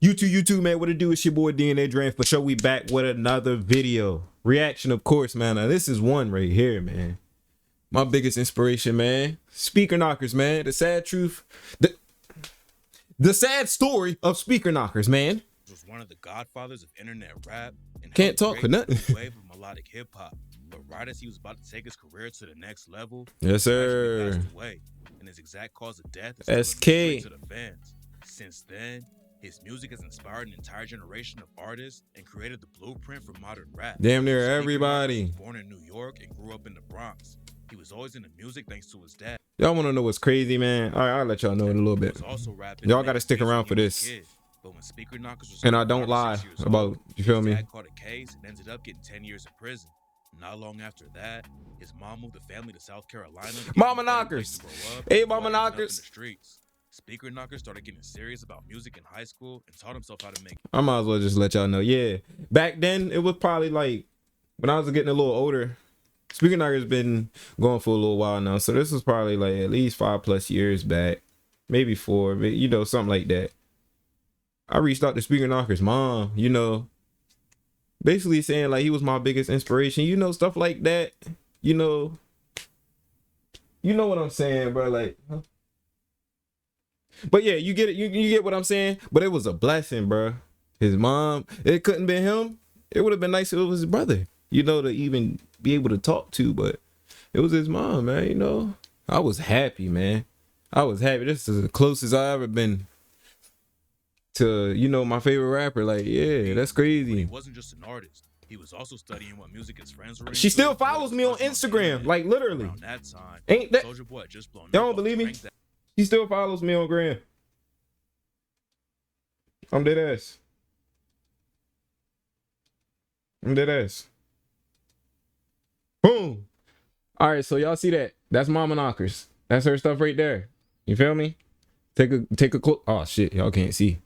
YouTube, man, what it do? It's your boy DNA Drain. For sure, we back with another video. Reaction, of course, man. Now, this is one right here, man. My biggest inspiration, man. Speakerknockerz, man. The sad truth. The sad story of Speakerknockerz, man. Was one of the godfathers of internet rap and can't talk for nothing. Wave of melodic hip hop. But right as he was about to take his career to the next level, yes, sir. He passed away, and his exact cause of death is SK to the fans. Since then, his music has inspired an entire generation of artists and created the blueprint for modern rap. Damn near everybody. Born in New York and grew up in the Bronx. He was always into music thanks to his dad. Y'all want to know what's crazy, man? All right, I'll let y'all know in a little bit. Y'all got to stick around for this. But when Speakerknockerz was and I don't lie about, you feel me? His dad caught a case and ended up getting 10 years in prison. Not long after that, his mom moved the family to South Carolina. Mama Knockerz. Hey, Mama Knockerz. Speakerknockerz started getting serious about music in high school and taught himself how to make it. I might as well just let y'all know. Yeah, back then it was probably like when I was getting a little older. Speakerknockerz been going for a little while now, so this was probably like at least 5+ years back, maybe 4, but you know, something like that. I reached out to Speakerknockerz mom, you know, basically saying like he was my biggest inspiration, you know, stuff like that, you know what I'm saying, bro, like. Huh? But yeah, you get it. You get what I'm saying. But it was a blessing, bro. His mom, it couldn't be him. It would have been nice if it was his brother, you know, to even be able to talk to. But it was his mom, man. You know, I was happy, man. I was happy. This is the closest I ever been to, you know, my favorite rapper. Like, yeah, that's crazy. He wasn't just an artist. He was also studying what music his friends were into. She still follows me on Instagram, like literally. Around that time, ain't that? Soulja Boy had just blown Y'all don't believe me? He still follows me on Gram. I'm dead ass. I'm dead ass. Boom. All right, so y'all see that? That's Mama Knockerz. That's her stuff right there. You feel me? Take a clook. Oh shit, y'all can't see.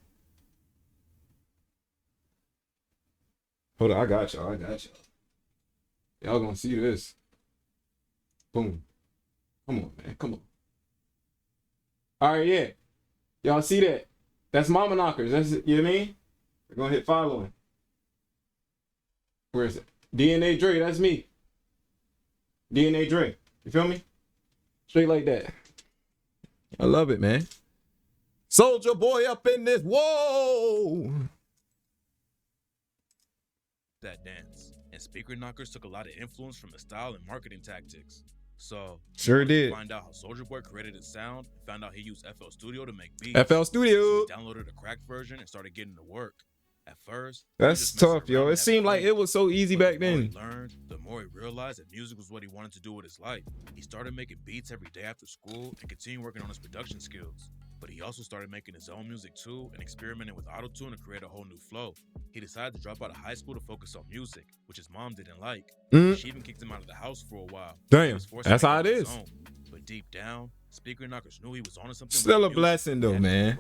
Hold on, I got y'all. Y'all gonna see this. Boom. Come on, man. Come on. All right, yeah. Y'all see that? That's Mama Knockerz. That's it. You know what I mean? We're gonna hit following. Where is it? DNA Dre, that's me. DNA Dre. You feel me? Straight like that. I love it, man. Soulja Boy up in this. Whoa! That dance. And Speakerknockerz took a lot of influence from the style and marketing tactics. So sure did. Find out how Soulja Boy created his sound. Found out he used FL Studio to make beats. FL Studio. So he downloaded a cracked version and started getting to work. At first, that's tough, yo. It seemed like it was so easy back then. The more he realized that music was what he wanted to do with his life. He started making beats every day after school and continued working on his production skills. But he also started making his own music too and experimenting with autotune to create a whole new flow. He decided to drop out of high school to focus on music, which his mom didn't like. She even kicked him out of the house for a while. Damn, that's how it is. But deep down, Speakerknockerz knew he was onto something. Still a blessing though, man.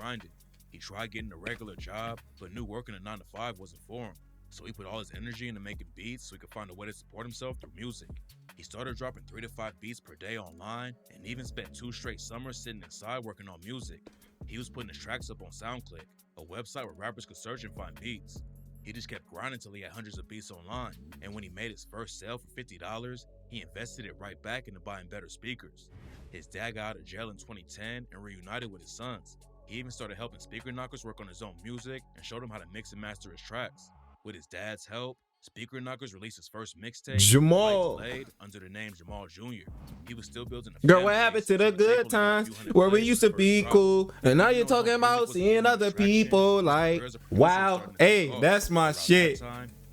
He tried getting a regular job, but knew working a 9-to-5 wasn't for him. So he put all his energy into making beats so he could find a way to support himself through music. He started dropping 3 to 5 beats per day online and even spent 2 straight summers sitting inside working on music. He was putting his tracks up on SoundClick, a website where rappers could search and find beats. He just kept grinding until he had hundreds of beats online, and when he made his first sale for $50, he invested it right back into buying better speakers. His dad got out of jail in 2010 and reunited with his sons. He even started helping Speakerknockerz work on his own music and showed him how to mix and master his tracks. With his dad's help, Speakerknockerz released his first mixtape, Jamal, under the name Jamal Jr. He was still building a girl, what happened to the good times where we used to be cool? And now you're talking about seeing other people like, wow. Hey, that's my shit.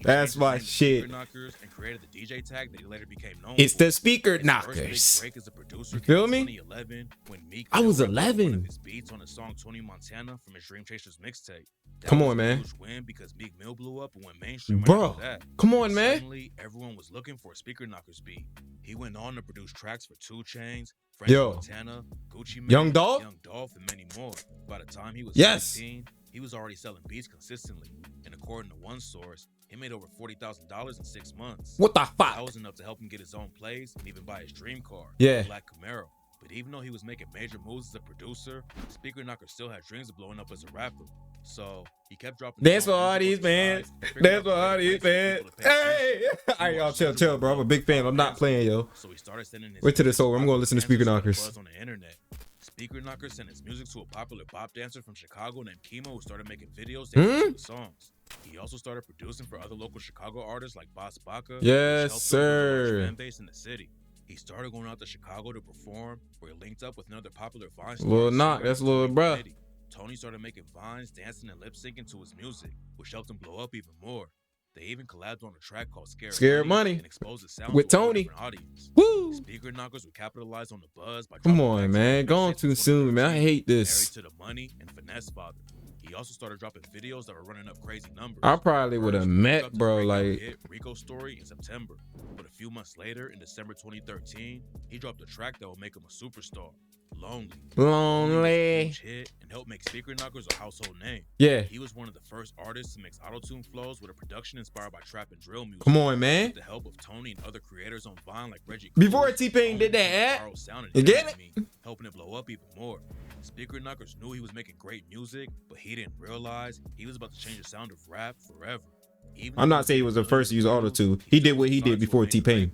That's my shit. And created the DJ tag that he later became known it's the Speakerknockerz. You feel me? I was 11. His beats on the song Tony Montana from his Dream Chasers mixtape. Come on, man. Because Meek Mill blew up and went mainstream. Bro, come on, man. Suddenly, everyone was looking for a Speakerknockerz beat. He went on to produce tracks for 2 Chainz, French Montana, Gucci Mane, Young Dolph, and many more. By the time he was 17, he was already selling beats consistently. And according to one source, he made over $40,000 in 6 months. What the fuck? That was enough to help him get his own place and even buy his dream car, yeah, Black Camaro. But even though he was making major moves as a producer, Speakerknockerz still had dreams of blowing up as a rapper. So he kept dropping. Dance for all these fans. Dance for all these fans. Hey! Alright, y'all, chill, bro. I'm a big fan. I'm not playing, yo. So he started sending his. Wait till this over. I'm gonna listen to speakerknockerz. On the internet. speakerknockerz sent his music to a popular bop dancer from Chicago named Kimo, who started making videos dancing to the songs. He also started producing for other local Chicago artists like Boss Baca. Yes, sir. Fan base in the city. He started going out to Chicago to perform, where he linked up with another popular Vine star. Lil Knock, that's Lil Bruh. Tony started making vines, dancing, and lip syncing to his music, which helped him blow up even more. They even collabed on a track called Scared Money and exposed his sound with to Tony. Audience. Woo! speakerknockerz would capitalize on the buzz by come on, man, going too soon, man. I hate this. Married to the Money and Finesse father. He also started dropping videos that were running up crazy numbers. I probably would have met, bro, like hit Rico Story in September, but a few months later, in December 2013, he dropped a track that would make him a superstar. Lonely hit and helped make speakerknockerz a household name. Yeah, he was one of the first artists to mix auto-tune flows with a production inspired by trap and drill music. Come on, man. With the help of Tony and other creators on Vine like Reggie. Before T-Pain did that, you get it? Helping it blow up even more. speakerknockerz knew he was making great music, but he didn't realize he was about to change the sound of rap forever. I'm not saying he was the first to use auto-tune. He did what he did before T-Pain.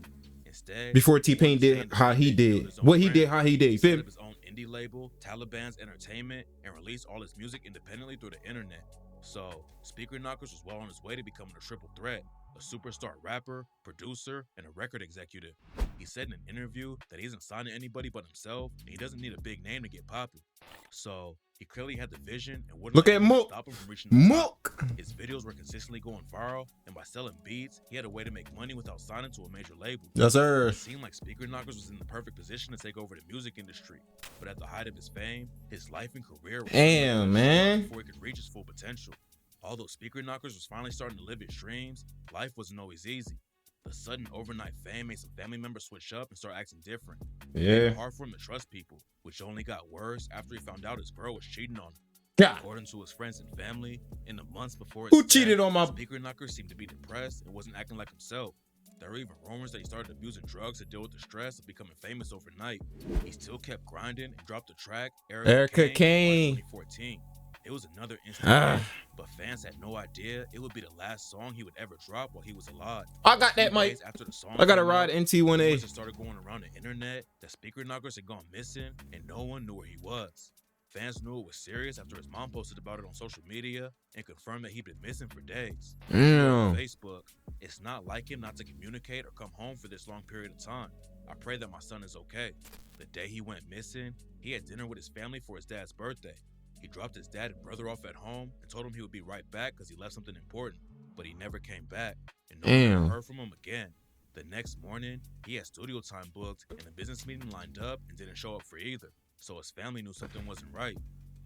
Before T-Pain did how he did. What he did, how he did. Feel me? Indie label, Taliban's Entertainment, and released all his music independently through the internet. So, speakerknockerz was well on his way to becoming a triple threat, a superstar rapper, producer, and a record executive. He said in an interview that he isn't signing anybody but himself, and he doesn't need a big name to get popular. So, he clearly had the vision and wouldn't look at Mook. Stop him from reaching the top. His videos were consistently going viral, and by selling beats, he had a way to make money without signing to a major label. Yes, sir. It seemed like speakerknockerz was in the perfect position to take over the music industry, but at the height of his fame, his life and career was man, before he could reach his full potential. Although speakerknockerz was finally starting to live his dreams, life wasn't always easy. The sudden overnight fame made some family members switch up and start acting different. Yeah. It was hard for him to trust people, which only got worse after he found out his girl was cheating on him. Yeah. According to his friends and family, in the months before who cheated on my speakerknockerz seemed to be depressed and wasn't acting like himself. There were even rumors that he started abusing drugs to deal with the stress of becoming famous overnight. He still kept grinding and dropped the track Erica Kane in 2014. It was another instant, but fans had no idea it would be the last song he would ever drop while he was alive. I got that, Mike. After the song I got a ride NT1A. Started going around the internet that speakerknockerz had gone missing and no one knew where he was. Fans knew it was serious after his mom posted about it on social media and confirmed that he'd been missing for days. On Facebook, it's not like him not to communicate or come home for this long period of time. I pray that my son is okay. The day he went missing, he had dinner with his family for his dad's birthday. He dropped his dad and brother off at home and told him he would be right back because he left something important, but he never came back, and no one heard from him again. The next morning, he had studio time booked and a business meeting lined up and didn't show up for either, so his family knew something wasn't right.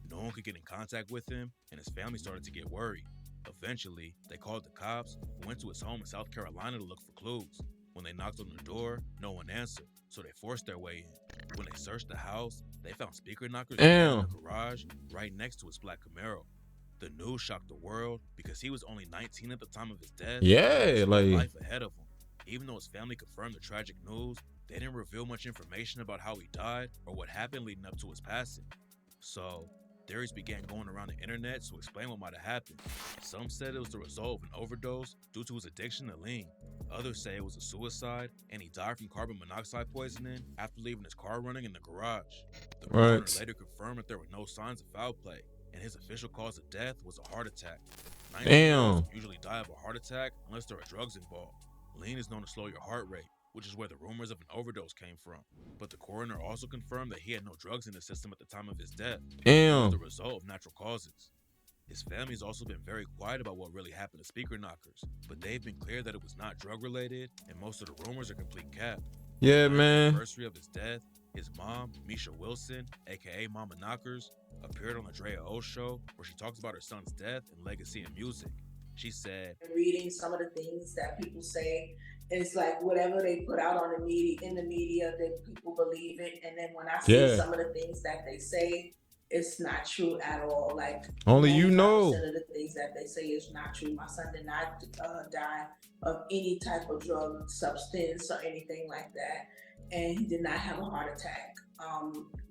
No one could get in contact with him, and his family started to get worried. Eventually, they called the cops and went to his home in South Carolina to look for clues. When they knocked on the door, no one answered, so they forced their way in. When they searched the house, they found speakerknockerz in the garage right next to his black Camaro. The news shocked the world because he was only 19 at the time of his death. Yeah, like life ahead of him. Even though his family confirmed the tragic news, they didn't reveal much information about how he died or what happened leading up to his passing. So, theories began going around the internet to explain what might have happened. Some said it was the result of an overdose due to his addiction to lean. Others say it was a suicide and he died from carbon monoxide poisoning after leaving his car running in the garage. The coroner later confirmed that there were no signs of foul play, and his official cause of death was a heart attack. 90% usually die of a heart attack unless there are drugs involved. Lean is known to slow your heart rate, which is where the rumors of an overdose came from. But the coroner also confirmed that he had no drugs in the system at the time of his death. As the result of natural causes. His family's also been very quiet about what really happened to speakerknockerz, but they've been clear that it was not drug related, and most of the rumors are complete cap. Yeah, man. On the anniversary of his death, his mom, Misha Wilson, aka Mama Knockerz, appeared on the Drea O show where she talks about her son's death and legacy in music. She said, reading some of the things that people say, it's like whatever they put out on the media, in the media, that people believe it. And then when I see some of the things that they say, it's not true at all. Like only you know. Of the things that they say is not true. My son did not die of any type of drug substance or anything like that, and he did not have a heart attack.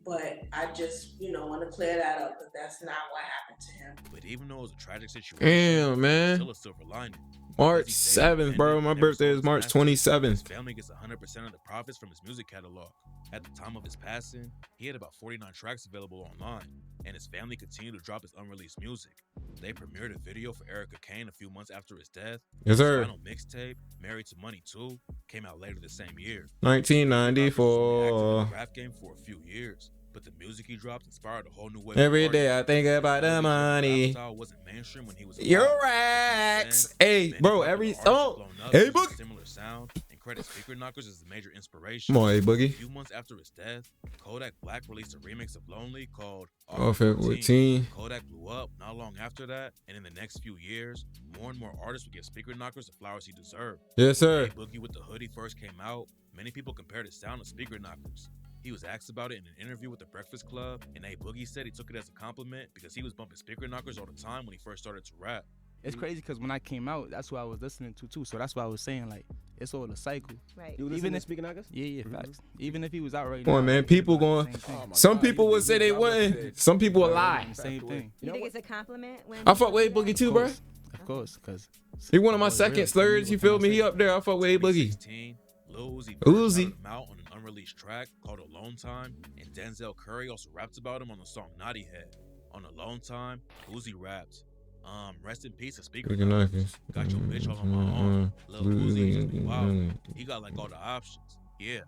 But I just, want to clear that up, because that's not what happened to him. But even though it was a tragic situation, damn, man. still a silver lining. March 7th, bro. My birthday is March 27th. His family gets 100% of the profits from his music catalog. At the time of his passing, he had about 49 tracks available online, and his family continued to drop his unreleased music. They premiered a video for Erica Kane a few months after his death. Yes, sir. His final mixtape, Married to Money 2, came out later the same year. 1994. Rap game for a few years, but the music he dropped inspired a whole new way. Every day I think about the money. Style wasn't mainstream when he was Your racks. Hey, bro, every song. Hey, Boogie. Similar sound, and credit Speakerknockerz as the major inspiration. Come on, hey, Boogie. A few months after his death, Kodak Black released a remix of Lonely called Off at 14. Kodak blew up not long after that, and in the next few years, more and more artists would give Speakerknockerz the flowers he deserved. Yes, sir. Hey Boogie with the Hoodie first came out, many people compared his sound to Speakerknockerz. He was asked about it in an interview with The Breakfast Club, and A Boogie said he took it as a compliment because he was bumping Speakerknockerz all the time when he first started to rap. It's crazy because when I came out, that's what I was listening to too. So that's why I was saying, like, it's all a cycle. Right. You listen to Speakerknockerz? Yeah, facts. Even if he was out right Come now. on, man. People going. Some people would say they wouldn't. Some people would lie. Same thing. You think it's a compliment when I fuck with A Boogie too, bro. Of course, because He one of my second slurs. You feel me? He up there. I fuck with A Boogie. Lil Uzi Uzi him out on an unreleased track called Alone Time, and Denzel Curry also rapped about him on the song Naughty Head. On Alone Time, Uzi rapped, rest in peace to Speakerknockerz. Got your bitch all on my arm. Lil Uzi, wow, he got like all the options. Yeah.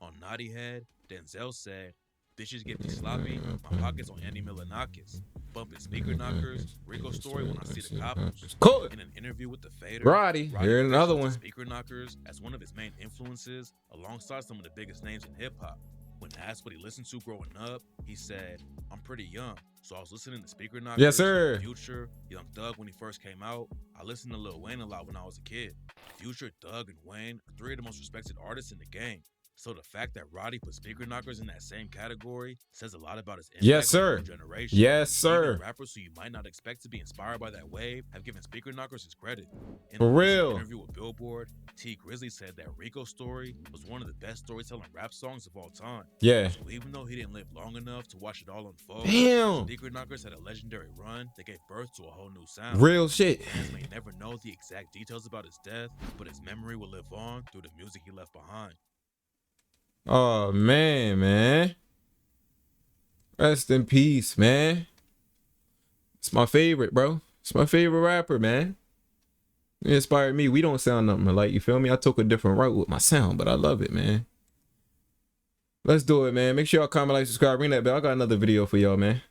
On Naughty Head, Denzel said, bitches get me sloppy, my pockets on Andy Milonakis. Bumping Speakerknockerz, Rico story when I see the coppers. Cool. In an interview with the Fader, Roddy, here another one. Speakerknockerz as one of his main influences, alongside some of the biggest names in hip hop. When asked what he listened to growing up, he said, "I'm pretty young, so I was listening to Speakerknockerz, yes, sir. Future, Young Thug when he first came out. I listened to Lil Wayne a lot when I was a kid. Future, Thug, and Wayne are three of the most respected artists in the game. So the fact that Roddy put Speakerknockerz in that same category says a lot about his impact yes, sir. on the generation. Yes, sir. Even rappers who you might not expect to be inspired by that wave have given Speakerknockerz his credit. In For a real. interview with Billboard, T Grizzly said that Rico story was one of the best storytelling rap songs of all time. Yeah. So even though he didn't live long enough to watch it all unfold, Damn. Speakerknockerz had a legendary run that gave birth to a whole new sound. Real shit. Fans may never know the exact details about his death, but his memory will live on through the music he left behind. Oh, man. Rest in peace, man. It's my favorite, bro. It's my favorite rapper, man. He inspired me. We don't sound nothing alike, you feel me? I took a different route with my sound, but I love it, man. Let's do it, man. Make sure y'all comment, like, subscribe, ring that bell. I got another video for y'all, man.